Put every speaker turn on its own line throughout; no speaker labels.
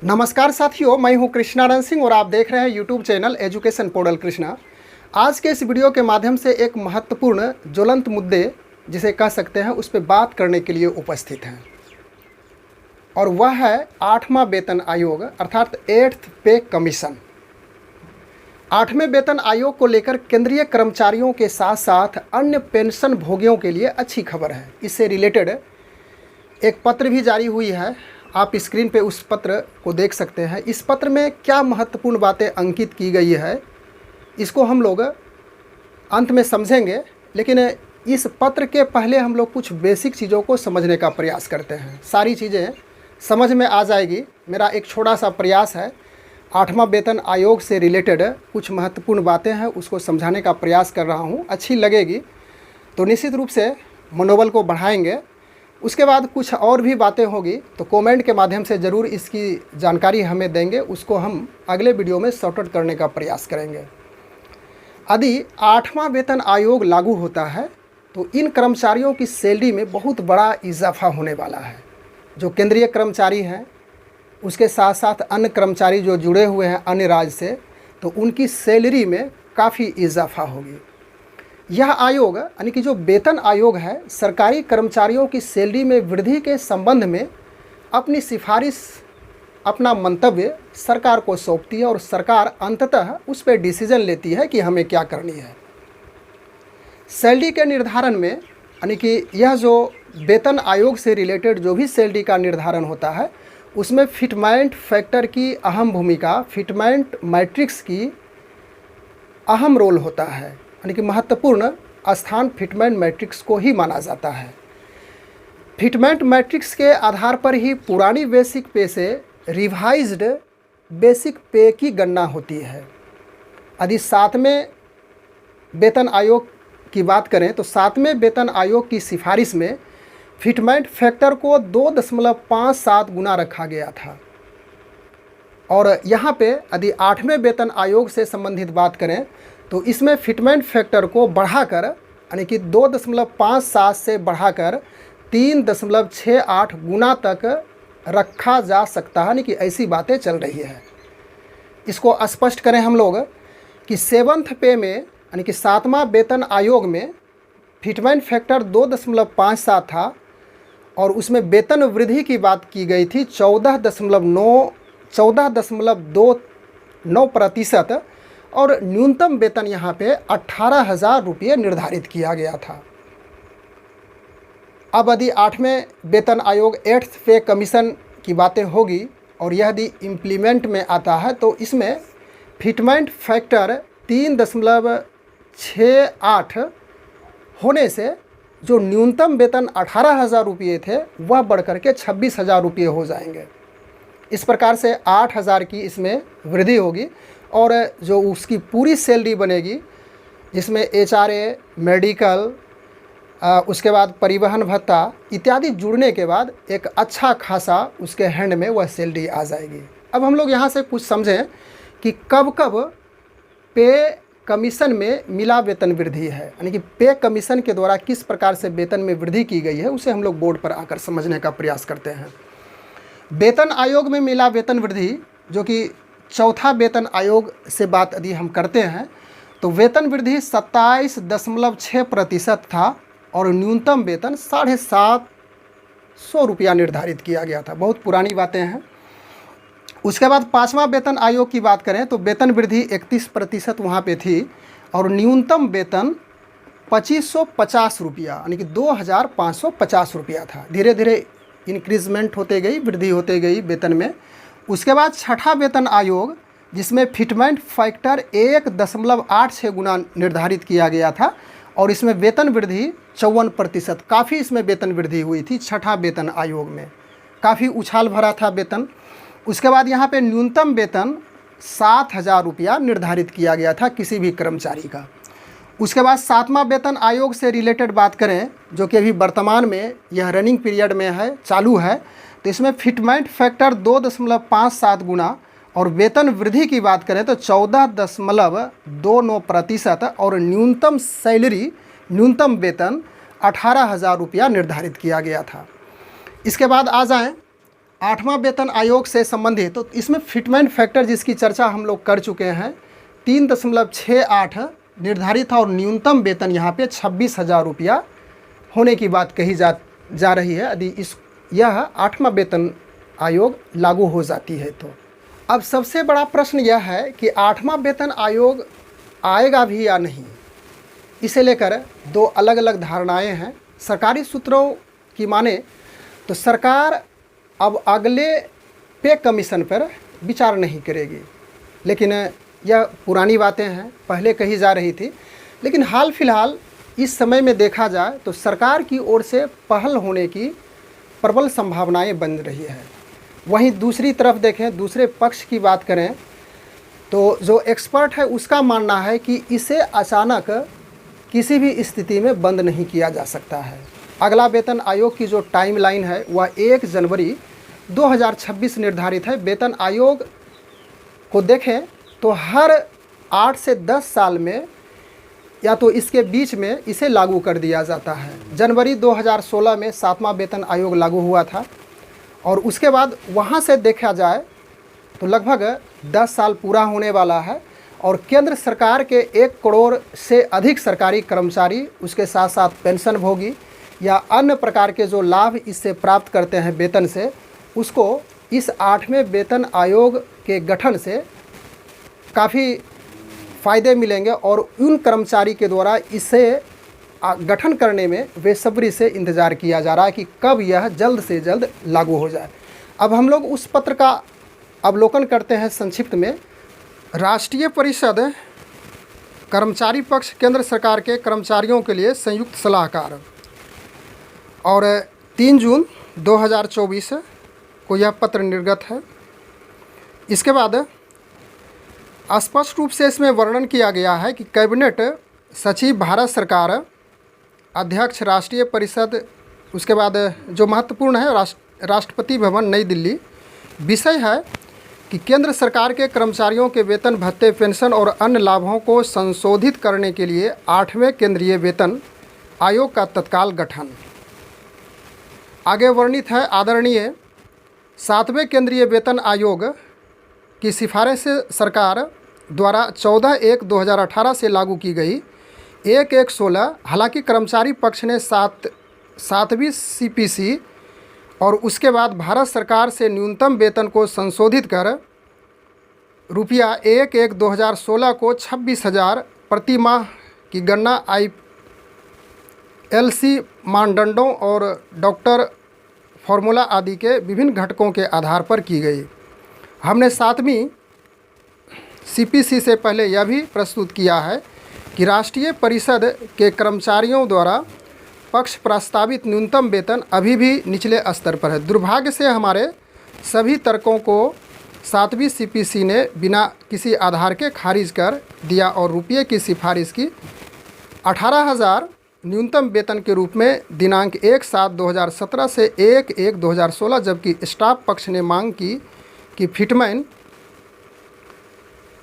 नमस्कार साथियों, मैं हूं कृष्णानंद सिंह और आप देख रहे हैं YouTube channel education portal Krishna. आज के इस वीडियो के माध्यम से एक महत्वपूर्ण ज्वलंत मुद्दे जिसे कह सकते हैं उस पर बात करने के लिए उपस्थित हैं और वह है 8वां वेतन आयोग अर्थात 8th पे कमीशन। 8वें वेतन आयोग को लेकर केंद्रीय कर्मचारियों के साथ साथ अन्य पेंशन भोगियों के लिए अच्छी खबर है। इससे रिलेटेड एक पत्र भी जारी हुई है, आप स्क्रीन पे उस पत्र को देख सकते हैं। इस पत्र में क्या महत्वपूर्ण बातें अंकित की गई है इसको हम लोग अंत में समझेंगे, लेकिन इस पत्र के पहले हम लोग कुछ बेसिक चीज़ों को समझने का प्रयास करते हैं। सारी चीज़ें समझ में आ जाएगी। मेरा एक छोटा सा प्रयास है, 8वां वेतन आयोग से रिलेटेड कुछ महत्वपूर्ण बातें हैं उसको समझाने का प्रयास कर रहा हूँ। अच्छी लगेगी तो निश्चित रूप से मनोबल को बढ़ाएंगे। उसके बाद कुछ और भी बातें होगी तो कमेंट के माध्यम से ज़रूर इसकी जानकारी हमें देंगे, उसको हम अगले वीडियो में सॉर्ट आउट करने का प्रयास करेंगे। यदि 8वां वेतन आयोग लागू होता है तो इन कर्मचारियों की सैलरी में बहुत बड़ा इजाफा होने वाला है। जो केंद्रीय कर्मचारी हैं उसके साथ साथ अन्य कर्मचारी जो जुड़े हुए हैं अन्य राज्य से, तो उनकी सैलरी में काफ़ी इजाफा होगी। यह आयोग यानी कि जो वेतन आयोग है सरकारी कर्मचारियों की सैलरी में वृद्धि के संबंध में अपनी सिफारिश, अपना मंतव्य सरकार को सौंपती है और सरकार अंततः उस पर डिसीजन लेती है कि हमें क्या करनी है। सैलरी के निर्धारण में यानी कि यह जो वेतन आयोग से रिलेटेड जो भी सैलरी का निर्धारण होता है उसमें फिटमेंट फैक्टर की अहम भूमिका, फिटमेंट मैट्रिक्स की अहम रोल होता है, यानी कि महत्वपूर्ण स्थान फिटमेंट मैट्रिक्स को ही माना जाता है। फिटमेंट मैट्रिक्स के आधार पर ही पुरानी बेसिक पे से रिवाइज्ड बेसिक पे की गणना होती है। यदि 7वें वेतन आयोग की बात करें तो 7वें वेतन आयोग की सिफारिश में फिटमेंट फैक्टर को 2.57 गुना रखा गया था और यहाँ पे यदि 8वें वेतन आयोग से संबंधित बात करें तो इसमें फिटमेंट फैक्टर को बढ़ाकर यानी कि 2.57 से बढ़ाकर 3.68 गुना तक रखा जा सकता है, यानी कि ऐसी बातें चल रही है। इसको स्पष्ट करें हम लोग कि 7th पे में यानी कि 7वां वेतन आयोग में फिटमेंट फैक्टर 2.57 था और उसमें वेतन वृद्धि की बात की गई थी 14.29% और न्यूनतम वेतन यहाँ पे 18,000 रुपये निर्धारित किया गया था। अब यदि 8वें वेतन आयोग 8th पे कमीशन की बातें होगी और यह यदि इम्प्लीमेंट में आता है तो इसमें फिटमेंट फैक्टर 3.68 होने से जो न्यूनतम वेतन 18,000 रुपये थे वह बढ़कर के 26,000 रुपये हो जाएंगे। इस प्रकार से 8,000 की इसमें वृद्धि होगी और जो उसकी पूरी सैलरी बनेगी जिसमें HRA, मेडिकल, उसके बाद परिवहन भत्ता इत्यादि जुड़ने के बाद एक अच्छा खासा उसके हैंड में वह सैलरी आ जाएगी। अब हम लोग यहाँ से कुछ समझें कि कब कब पे कमीशन में मिला वेतन वृद्धि है, यानी कि पे कमीशन के द्वारा किस प्रकार से वेतन में वृद्धि की गई है उसे हम लोग बोर्ड पर आकर समझने का प्रयास करते हैं। वेतन आयोग में मिला वेतन वृद्धि जो कि चौथा वेतन आयोग से बात यदि हम करते हैं तो वेतन वृद्धि 27.6% था और न्यूनतम वेतन 750 रुपया निर्धारित किया गया था। बहुत पुरानी बातें हैं। उसके बाद 5वां वेतन आयोग की बात करें तो वेतन वृद्धि 31% वहाँ पे थी और न्यूनतम वेतन 2550 रुपया यानी कि 2,550 रुपया था। धीरे धीरे इंक्रीजमेंट होते गई, वृद्धि होते गई वेतन में। उसके बाद 6ठा वेतन आयोग जिसमें फिटमेंट फैक्टर 1.86 गुना निर्धारित किया गया था और इसमें वेतन वृद्धि 54%, काफ़ी इसमें वेतन वृद्धि हुई थी। 6ठा वेतन आयोग में काफ़ी उछाल भरा था वेतन। उसके बाद यहाँ पे न्यूनतम वेतन 7,000 रुपया निर्धारित किया गया था किसी भी कर्मचारी का। उसके बाद 7वां वेतन आयोग से रिलेटेड बात करें जो कि अभी वर्तमान में यह रनिंग पीरियड में है, चालू है, तो इसमें फिटमेंट फैक्टर 2.57 गुना और वेतन वृद्धि की बात करें तो 14.29% और न्यूनतम सैलरी, न्यूनतम वेतन 18,000 रुपया निर्धारित किया गया था। इसके बाद आ जाएं 8वां वेतन आयोग से संबंधित, तो इसमें फिटमेंट फैक्टर जिसकी चर्चा हम लोग कर चुके हैं, 3.68 निर्धारित था और न्यूनतम वेतन यहाँ पे 26,000 रुपया होने की बात कही जा रही है यदि यह 8वां वेतन आयोग लागू हो जाती है तो। अब सबसे बड़ा प्रश्न यह है कि 8वां वेतन आयोग आएगा भी या नहीं, इसे लेकर दो अलग अलग धारणाएं हैं। सरकारी सूत्रों की माने तो सरकार अब अगले पे कमीशन पर विचार नहीं करेगी, लेकिन यह पुरानी बातें हैं, पहले कही जा रही थी। लेकिन हाल फिलहाल इस समय में देखा जाए तो सरकार की ओर से पहल होने की प्रबल संभावनाएं बन रही है। वहीं दूसरी तरफ देखें, दूसरे पक्ष की बात करें तो जो एक्सपर्ट है उसका मानना है कि इसे अचानक किसी भी स्थिति में बंद नहीं किया जा सकता है। अगला वेतन आयोग की जो टाइमलाइन है वह 1 जनवरी 2026 निर्धारित है। वेतन आयोग को देखें तो हर 8 से 10 साल में या तो इसके बीच में इसे लागू कर दिया जाता है। जनवरी 2016 में 7वां वेतन आयोग लागू हुआ था और उसके बाद वहाँ से देखा जाए तो लगभग 10 साल पूरा होने वाला है और केंद्र सरकार के 1 करोड़ से अधिक सरकारी कर्मचारी, उसके साथ साथ पेंशनभोगी या अन्य प्रकार के जो लाभ इससे प्राप्त करते हैं वेतन से, उसको इस 8वें वेतन आयोग के गठन से काफ़ी फ़ायदे मिलेंगे और उन कर्मचारी के द्वारा इसे गठन करने में बेसब्री से इंतज़ार किया जा रहा है कि कब यह जल्द से जल्द लागू हो जाए। अब हम लोग उस पत्र का अवलोकन करते हैं संक्षिप्त में। राष्ट्रीय परिषद कर्मचारी पक्ष केंद्र सरकार के कर्मचारियों के लिए संयुक्त सलाहकार, और 3 जून 2024 को यह पत्र निर्गत है। इसके बाद स्पष्ट रूप से इसमें वर्णन किया गया है कि कैबिनेट सचिव भारत सरकार, अध्यक्ष राष्ट्रीय परिषद, उसके बाद जो महत्वपूर्ण है राष्ट्रपति भवन नई दिल्ली। विषय है कि केंद्र सरकार के कर्मचारियों के वेतन भत्ते, पेंशन और अन्य लाभों को संशोधित करने के लिए 8वें केंद्रीय वेतन आयोग का तत्काल गठन। आगे वर्णित है आदरणीय 7वें केंद्रीय वेतन आयोग की सिफारिश सरकार द्वारा 14/1/2018 से लागू की गई 1/1/16। हालांकि कर्मचारी पक्ष ने 7वीं CPC और उसके बाद भारत सरकार से न्यूनतम वेतन को संशोधित कर रुपया 1/1/2016 को 26,000 प्रति माह की गणना ILC मानदंडों और डॉक्टर फॉर्मूला आदि के विभिन्न घटकों के आधार पर की गई। हमने 7वीं CPC से पहले यह भी प्रस्तुत किया है कि राष्ट्रीय परिषद के कर्मचारियों द्वारा पक्ष प्रस्तावित न्यूनतम वेतन अभी भी निचले स्तर पर है। दुर्भाग्य से हमारे सभी तर्कों को 7वीं CPC ने बिना किसी आधार के खारिज कर दिया और रुपये की सिफारिश की 18,000 न्यूनतम वेतन के रूप में दिनांक 1/7/2017 से 1/1/2016, जबकि स्टाफ पक्ष ने मांग की कि फिटमेंट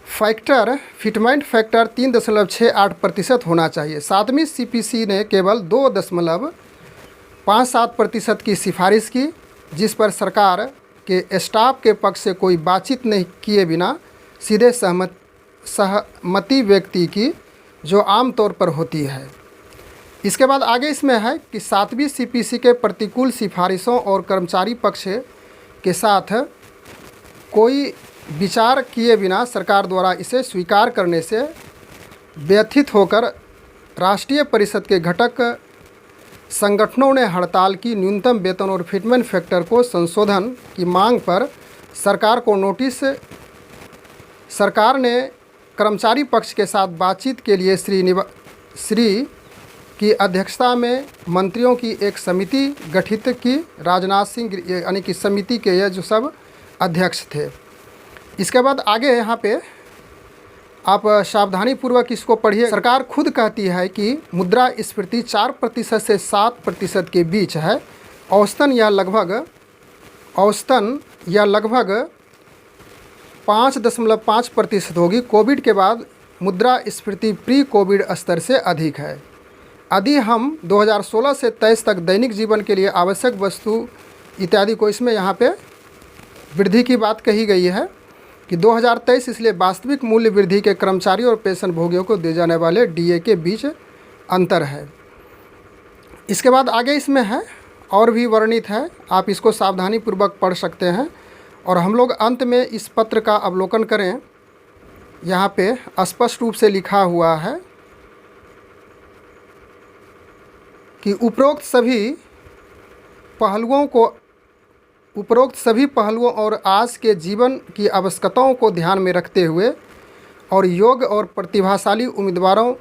फैक्टर 3.68% होना चाहिए। 7वीं CPC ने केवल 2.57% की सिफारिश की, जिस पर सरकार के स्टाफ के पक्ष से कोई बातचीत नहीं किए बिना सीधे सहमति व्यक्ति की, जो आमतौर पर होती है। इसके बाद आगे इसमें है कि 7वीं CPC के प्रतिकूल सिफारिशों और कर्मचारी पक्ष के साथ कोई विचार किए बिना सरकार द्वारा इसे स्वीकार करने से व्यथित होकर राष्ट्रीय परिषद के घटक संगठनों ने हड़ताल की। न्यूनतम वेतन और फिटमेंट फैक्टर को संशोधन की मांग पर सरकार को नोटिस। सरकार ने कर्मचारी पक्ष के साथ बातचीत के लिए श्री की अध्यक्षता में मंत्रियों की एक समिति गठित की। राजनाथ सिंह यानी कि समिति के ये जो सब अध्यक्ष थे। इसके बाद आगे यहाँ पे आप सावधानी पूर्वक इसको पढ़िए। सरकार खुद कहती है कि मुद्रास्फीति 4% से 7% के बीच है। औसतन या लगभग 5.5% होगी। कोविड के बाद मुद्रास्फीति प्री कोविड स्तर से अधिक है। यदि हम 2016 से 23 तक दैनिक जीवन के लिए आवश्यक वस्तु इत्यादि को इसमें यहाँ पे वृद्धि की बात कही गई है कि 2023 इसलिए वास्तविक मूल्य वृद्धि के कर्मचारियों और पेंशन भोगियों को दिए जाने वाले डीए के बीच अंतर है। इसके बाद आगे इसमें है और भी वर्णित है, आप इसको सावधानीपूर्वक पढ़ सकते हैं। और हम लोग अंत में इस पत्र का अवलोकन करें। यहाँ पे स्पष्ट रूप से लिखा हुआ है कि उपरोक्त सभी पहलुओं और आज के जीवन की आवश्यकताओं को ध्यान में रखते हुए और योग्य और प्रतिभाशाली उम्मीदवारों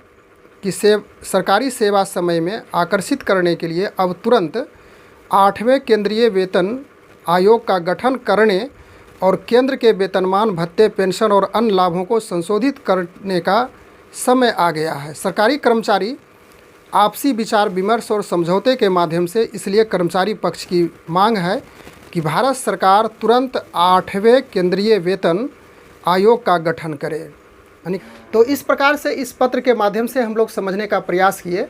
की सरकारी सेवा समय में आकर्षित करने के लिए अब तुरंत 8वें केंद्रीय वेतन आयोग का गठन करने और केंद्र के वेतनमान भत्ते, पेंशन और अन्य लाभों को संशोधित करने का समय आ गया है। सरकारी कर्मचारी आपसी विचार विमर्श और समझौते के माध्यम से, इसलिए कर्मचारी पक्ष की मांग है कि भारत सरकार तुरंत 8वें केंद्रीय वेतन आयोग का गठन करे। तो इस प्रकार से इस पत्र के माध्यम से हम लोग समझने का प्रयास किए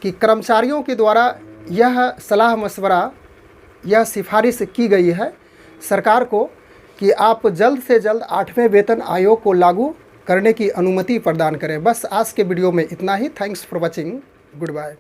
कि कर्मचारियों के द्वारा यह सलाह मशवरा, यह सिफारिश की गई है सरकार को कि आप जल्द से जल्द 8वें वेतन आयोग को लागू करने की अनुमति प्रदान करें। बस आज के वीडियो में इतना ही। Thanks for watching. Good bye.